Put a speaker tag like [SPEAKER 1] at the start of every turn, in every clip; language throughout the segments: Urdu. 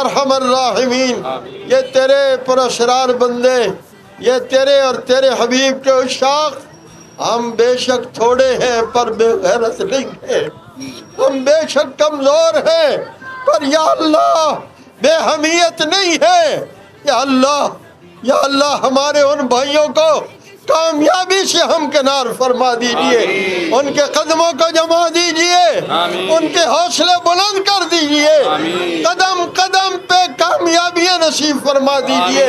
[SPEAKER 1] ارحم الراحمین۔ یہ تیرے پراسرار بندے، یہ تیرے اور تیرے حبیب کے عشاق، ہم بے شک تھوڑے ہیں پر بے غیرت نہیں ہیں، ہم بے شک کمزور ہیں پر یا اللہ بے حمیت نہیں ہے۔ یا اللہ ہمارے ان بھائیوں کو کامیابی سے ہمکنار فرما دیجئے، ان کے قدموں کو جما دیجئے، ان کے حوصلے بلند کر دیجئے، قدم قدم پہ کامیابیاں نصیب فرما دیجئے،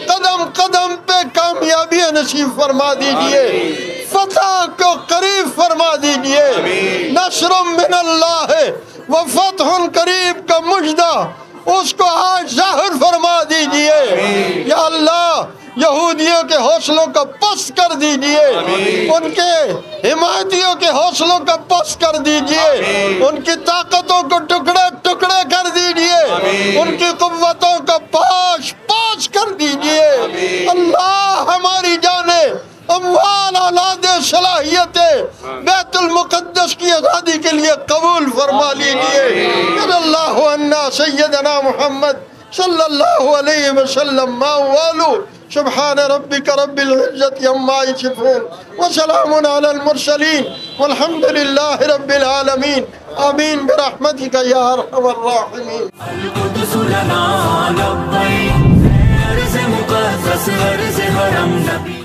[SPEAKER 1] قدم قدم پہ کامیابیاں نصیب فرما دیجئے، فتح کو قریب فرما دیجئے، نصر من اللہ و فتح قریب کا مجدہ اس کو آج ظاہر فرما دیجئے۔ یا اللہ یہودیوں کے حوصلوں کا پست کر دیجئے، ان کے حمایتیوں کے حوصلوں کا پست کر دیجئے، ان کی طاقتوں کو ٹکڑے ٹکڑے کر دیجئے، ان کی قوتوں کا پاش پاش کر دیجئے۔ اللہ ہماری جانیں اموال اولاد صلاحیتیں بیت المقدس کی آزادی کے لیے قبول فرما لیجئے۔ صلی اللہ عنا سیدنا محمد صلی اللہ علیہ وسلم موالو سبحان ربک رب العزت عما یصفون وسلام علی المرسلین والحمد للہ رب العالمین آمین برحمتک یا ارحم الراحمین۔
[SPEAKER 2] القدس لنا لبیک، عرض مقدس عرض حرم نبی